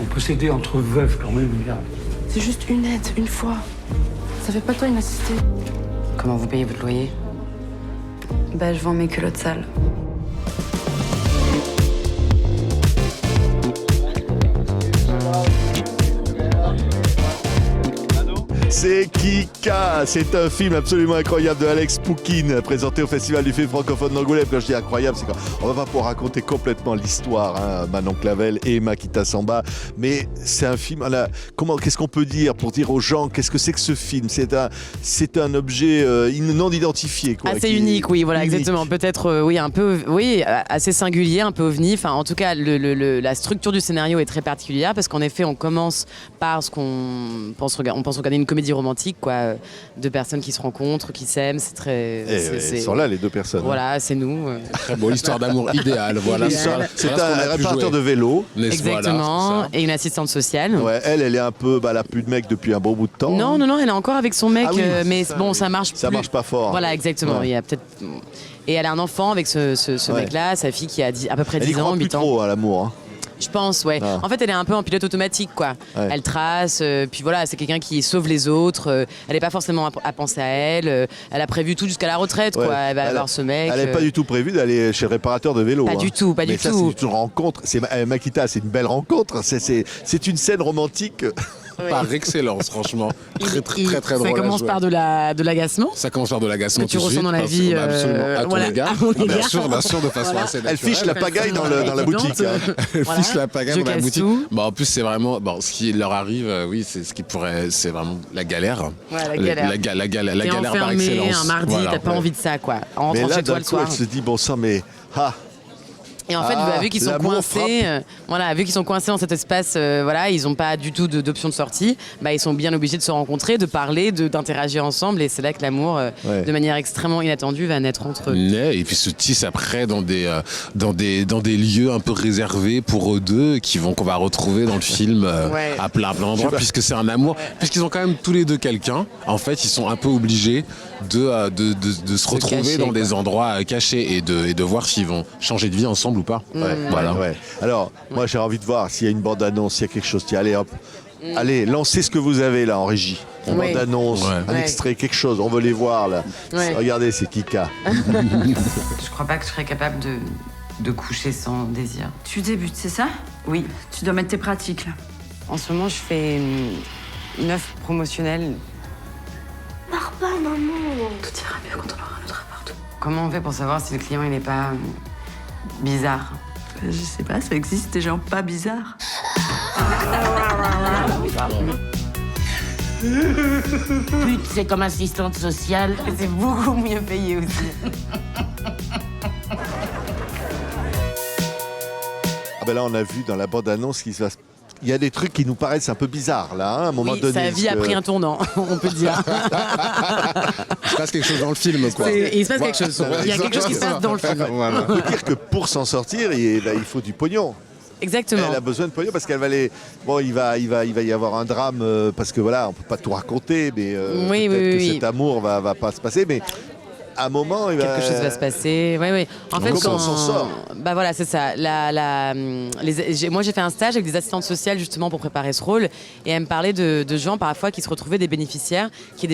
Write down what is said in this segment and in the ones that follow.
On peut s'aider entre veufs quand même, regarde. C'est juste une aide, une fois. Ça fait pas de toi une assistée. Comment vous payez votre loyer? Bah, je vends mes culottes sales. C'est Kika, c'est un film absolument incroyable de Alex Poukine, présenté au Festival du film francophone d'Angoulême. Quand je dis incroyable, c'est qu'on va pas pouvoir raconter complètement l'histoire, hein, Manon Clavel et Makita Samba, mais c'est un film. Qu'est-ce qu'on peut dire pour dire aux gens qu'est-ce que c'est que ce film? C'est un objet non identifié, quoi. Assez unique, oui, voilà, unique. Exactement. Peut-être, oui, un peu, oui, assez singulier, un peu ovni. Enfin, en tout cas, la structure du scénario est très particulière parce qu'en effet, on commence par ce qu'on pense regarder une comédie romantique, quoi, deux personnes qui se rencontrent, qui s'aiment, c'est très. Ils sont là, les deux personnes. Voilà, c'est nous. Très beau, l'histoire d'amour idéale. Voilà. C'est un réparateur de vélo. Exactement. Voilà, et une assistante sociale. Ouais, elle est un peu, elle a plus de mec depuis un bon bout de temps. Non, elle est encore avec son mec, mais bon, ça marche. Ça marche pas fort. Voilà, exactement. Ouais. Il y a peut-être. Et elle a un enfant avec ce mec-là, sa fille qui a à peu près 10 ans, 8 ans. Elle y croit plus trop à l'amour. Hein. Je pense, ouais. En fait, elle est un peu en pilote automatique, quoi. Ouais. Elle trace, puis voilà, c'est quelqu'un qui sauve les autres. Elle n'est pas forcément à penser à elle. Elle a prévu tout jusqu'à la retraite, quoi. Elle va avoir ce mec. Elle n'est pas du tout prévu d'aller chez le réparateur de vélo. Pas du tout, pas du tout. C'est une rencontre. Makita, c'est une belle rencontre. C'est une scène romantique. Par excellence, franchement. Très drôle. Ça commence par de l'agacement. Ça commence par de l'agacement. Que tu ressens dans la vie. Absolument. À ton égard. Bien sûr, de façon assez naturelle. Elle fiche la pagaille dans la boutique. Elle fiche la pagaille dans la boutique. En plus, c'est vraiment. Ce qui leur arrive, oui, c'est vraiment la galère. Ouais, la galère. La galère par excellence. Un mardi, t'as pas envie de ça, quoi. En rentrant chez toi le soir. Elle se dit, bon sang, mais. Et en fait, vu qu'ils sont coincés, vu qu'ils sont coincés dans cet espace, ils n'ont pas du tout d'option de sortie. Ils sont bien obligés de se rencontrer, de parler, d'interagir ensemble. Et c'est là que l'amour, de manière extrêmement inattendue, va naître entre eux. Et puis se tisse après dans des lieux un peu réservés pour eux deux, qu'on va retrouver dans le film à plein d'endroits, puisque c'est un amour. Puisqu'ils ont quand même tous les deux quelqu'un. En fait, ils sont un peu obligés de se retrouver cacher, dans des endroits cachés et de voir s'ils vont changer de vie ensemble ou pas. Voilà. Alors, moi j'ai envie de voir s'il y a une bande-annonce, s'il y a quelque chose. Allez, hop. Allez, lancez ce que vous avez là en régie. Une bande-annonce, un extrait, quelque chose. On veut les voir là. Regardez, c'est Kika. Je crois pas que je serais capable de coucher sans désir. Tu débutes, c'est ça? Oui. Tu dois mettre tes pratiques là. En ce moment, je fais une offre promotionnelle. Marre pas, maman. Tout ira mieux quand on aura notre appart. Comment on fait pour savoir si le client il n'est pas bizarre? Je sais pas, ça existe des gens pas bizarres. Pute, c'est comme assistante sociale. C'est beaucoup mieux payé aussi. Là, on a vu dans la bande-annonce qu'il se passe. Il y a des trucs qui nous paraissent un peu bizarres, là, à un moment donné. Sa vie a pris un tournant, on peut dire. Il se passe quelque chose dans le film, quoi. Il se passe quelque chose. Il y a quelque chose qui se passe dans le film. On peut dire que pour s'en sortir, il faut du pognon. Exactement. Elle a besoin de pognon parce qu'elle va aller. Bon, il va y avoir un drame parce que voilà, on peut pas tout raconter, mais peut-être que cet amour va pas se passer, mais. À un moment, quelque chose va se passer. Oui. En fait, comment on s'en sort? Voilà, c'est ça. Moi, j'ai fait un stage avec des assistantes sociales justement pour préparer ce rôle, et elle me parlait de gens parfois qui se retrouvaient des bénéficiaires, qui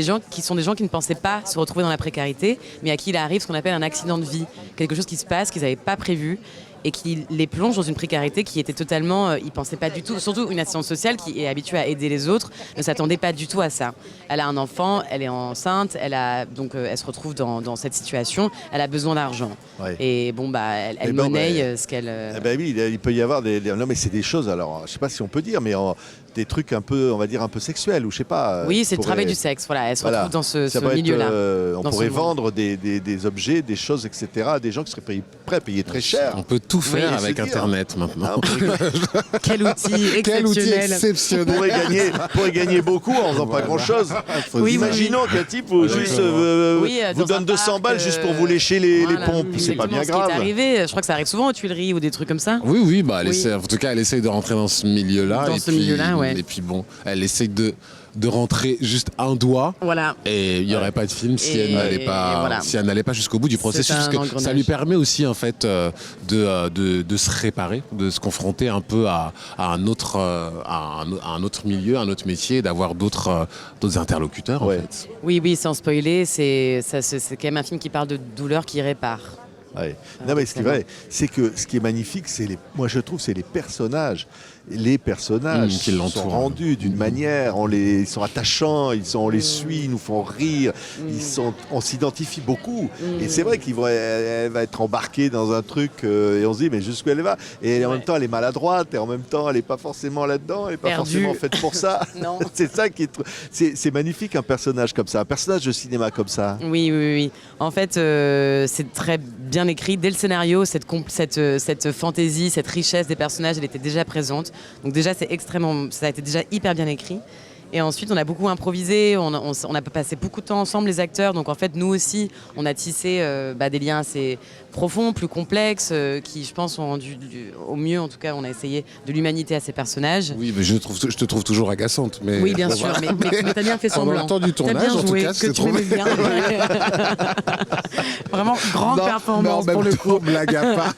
sont des gens qui ne pensaient pas se retrouver dans la précarité, mais à qui il arrive ce qu'on appelle un accident de vie, quelque chose qui se passe qu'ils n'avaient pas prévu. Et qui les plonge dans une précarité qui était totalement... ils ne pensaient pas du tout... Surtout une assistante sociale qui est habituée à aider les autres ne s'attendait pas du tout à ça. Elle a un enfant, elle est enceinte, elle se retrouve dans cette situation, elle a besoin d'argent. Ouais. Et elle monnaie ce qu'elle... oui, il peut y avoir des... Non, mais c'est des choses, alors, je ne sais pas si on peut dire, mais des trucs un peu, on va dire, un peu sexuels, ou je sais pas... Oui, c'est le travail du sexe, voilà, elle se retrouve dans ce milieu-là. On pourrait vendre des objets, des choses, etc. à des gens qui seraient prêts à payer très cher. On peut tout faire avec Internet maintenant. Quel outil exceptionnel. On pourrait gagner beaucoup en faisant pas grand-chose. Imaginons qu'un type vous donne 200 balles juste pour vous lécher les pompes. C'est pas bien grave. Ce qui est arrivé, je crois que ça arrive souvent aux Tuileries ou des trucs comme ça. Oui, en tout cas, elle essaye de rentrer dans ce milieu-là. Et puis bon, elle essaye de rentrer juste un doigt. Voilà. Et il n'y aurait pas de film si elle n'allait pas jusqu'au bout du processus. Parce que ça lui permet aussi en fait de se réparer, de se confronter un peu à un autre milieu, un autre métier, d'avoir d'autres interlocuteurs en fait. Oui, sans spoiler, c'est quand même un film qui parle de douleur qui répare. Ouais. Non mais ce qui est vrai, c'est que ce qui est magnifique, moi je trouve, c'est les personnages. Les personnages qui sont rendus d'une manière, ils sont attachants, on les suit, ils nous font rire, on s'identifie beaucoup. Et c'est vrai qu'elle va être embarquée dans un truc et on se dit mais jusqu'où elle va. Et en même temps elle est maladroite et en même temps elle n'est pas forcément là-dedans, elle n'est pas forcément faite pour ça. C'est ça qui c'est magnifique un personnage comme ça, un personnage de cinéma comme ça. Oui. En fait, c'est très bien écrit. Dès le scénario, cette fantaisie, cette richesse des personnages, elle était déjà présente. Donc déjà, ça a été déjà hyper bien écrit. Et ensuite, on a beaucoup improvisé, on a passé beaucoup de temps ensemble, les acteurs. Donc en fait, nous aussi, on a tissé des liens assez profonds, plus complexes, qui, je pense, ont rendu au mieux, en tout cas, on a essayé de l'humanité à ces personnages. Oui, mais je te trouve toujours agaçante. Mais oui, bien sûr, mais t'as bien fait semblant. En même temps du tournage, en tout cas, c'est trop bien. Vraiment, grande performance pour le coup. Blague à part.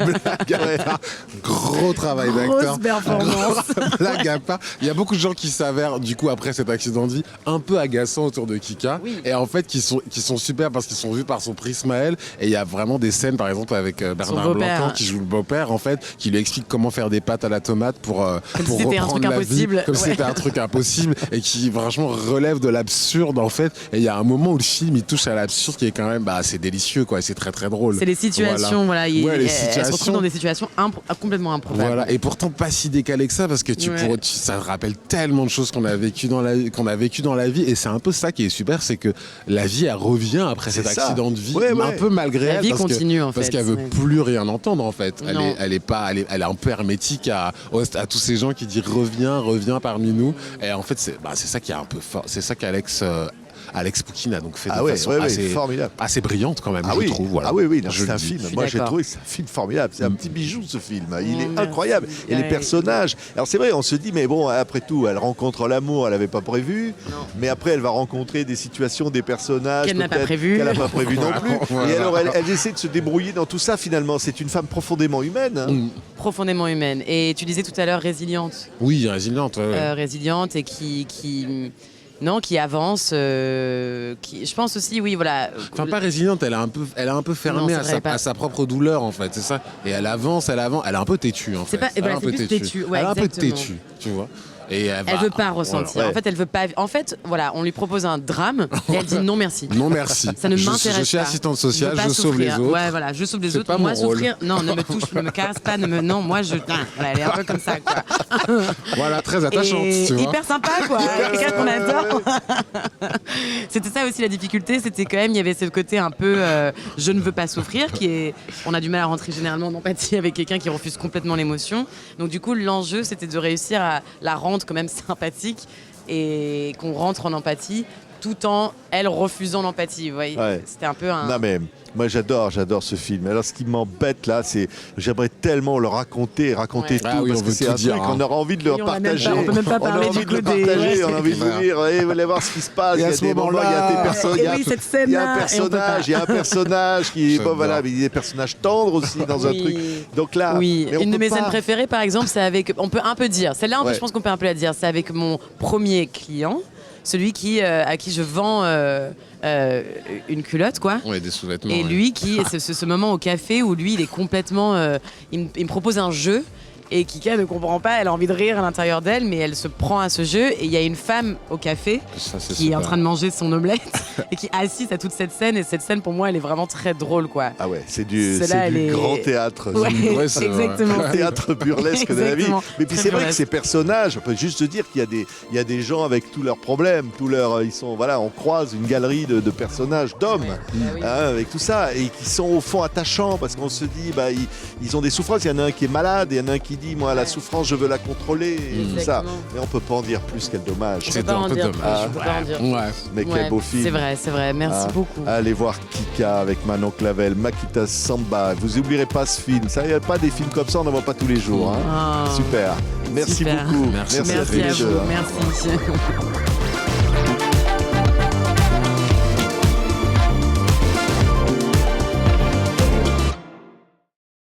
Gros travail d'acteur. Grosse performance. Blague à part. Il y a beaucoup de gens qui s'avèrent, du coup, après cet accident de vie, un peu agaçants autour de Kika. Oui. Et en fait, qui sont super parce qu'ils sont vus par son prisme à elle. Et il y a vraiment des scènes, par exemple, avec Bernard Blancan, qui joue le beau-père, en fait, qui lui explique comment faire des pâtes à la tomate pour reprendre la vie. Comme si c'était un truc impossible. Et qui, franchement, relève de l'absurde, en fait. Et il y a un moment où le film, il touche à l'absurde qui est quand même, c'est délicieux, quoi. C'est très, très drôle. C'est les situations, voilà. Elle se retrouve dans des situations complètement improbables. Voilà. Et pourtant, pas si décalé que ça, parce que ça te rappelle tellement de choses qu'on a vécues dans la vie. Et c'est un peu ça qui est super, c'est que la vie, elle revient après cet accident de vie, un peu malgré elle. La vie continue, en fait. Parce qu'elle veut plus rien entendre, en fait. Elle est un peu hermétique à tous ces gens qui disent reviens parmi nous. Et en fait, c'est ça qui est un peu fort. C'est ça qu'Alex Poukine a donc fait de façon assez brillante quand même, je trouve. Voilà. C'est un film. Moi, j'ai trouvé que c'est un film formidable. C'est un petit bijou, ce film. Il est incroyable. Et les personnages. Alors, c'est vrai, on se dit, mais bon, après tout, elle rencontre l'amour, elle n'avait pas prévu. Non. Mais après, elle va rencontrer des situations, des personnages qu'elle n'a pas prévu non plus. Voilà. Et alors, elle essaie de se débrouiller dans tout ça, finalement. C'est une femme profondément humaine. Profondément humaine. Et tu disais tout à l'heure résiliente. Oui, résiliente. Résiliente et qui avance, je pense aussi, oui, voilà. Enfin, pas résiliente, elle est un peu fermée à sa propre douleur, en fait, c'est ça. Et elle avance, elle est un peu têtue, en fait. Elle est un peu têtue. Ouais, elle est un peu têtue, tu vois. Et elle veut pas ressentir. Voilà. En fait, elle veut pas. En fait, voilà, on lui propose un drame et elle dit non merci. Non merci. Ça ne m'intéresse pas. Je suis assistante sociale, je sauve les autres. Ouais, voilà, je sauve les autres. Moi, souffrir. Non, ne me touche, ne me caresse pas, non, moi je. Voilà, elle est un peu comme ça, quoi. Voilà, très attachante. Tu vois. Hyper sympa, quoi. Quelqu'un qu'on adore. C'était ça aussi la difficulté, c'était quand même, il y avait ce côté un peu je ne veux pas souffrir, on a du mal à rentrer généralement en empathie avec quelqu'un qui refuse complètement l'émotion. Donc du coup, l'enjeu, c'était de réussir à la rendre quand même sympathique et qu'on rentre en empathie tout en elle refusant l'empathie. Vous voyez, c'était un peu un... Non mais moi j'adore ce film. Alors ce qui m'embête là, c'est j'aimerais tellement le raconter tout parce que c'est un truc qu'on aura envie de le partager. On peut même pas parler du coup des... On a envie de vous dire, vous allez voir ce qui se passe. Et à ce moment-là, il y a un personnage qui, il y a des personnages tendres aussi dans un truc. Donc là, une de mes scènes préférées par exemple, c'est avec, on peut un peu dire, celle-là je pense qu'on peut un peu la dire, c'est avec mon premier client. Celui à qui je vends une culotte, quoi. Ouais, des sous-vêtements. Et lui, c'est ce moment au café où lui, il est complètement... il me propose un jeu et Kika ne comprend pas, elle a envie de rire à l'intérieur d'elle, mais elle se prend à ce jeu. Et il y a une femme au café qui est en train de manger son omelette et qui assiste à toute cette scène. Et cette scène, pour moi, elle est vraiment très drôle, quoi. Ah ouais, c'est du grand théâtre. Exactement. Théâtre burlesque de la vie. Mais puis c'est vrai que ces personnages, on peut juste dire qu'il y a des gens avec tous leurs problèmes, ils sont, voilà, on croise une galerie de personnages, d'hommes, avec tout ça, et qui sont au fond attachants parce qu'on se dit, ils ont des souffrances. Il y en a un qui est malade, il y en a un qui dit, moi, la souffrance, je veux la contrôler, et tout ça. Mais on peut pas en dire plus, quel dommage. C'est un peu dommage. Mais quel beau film. C'est vrai. Merci beaucoup. Allez voir Kika avec Manon Clavel, Makita Samba. Vous oublierez pas ce film. Ça, il n'y a pas des films comme ça, on n'en voit pas tous les jours. Super. Merci beaucoup. Merci à vous. Merci.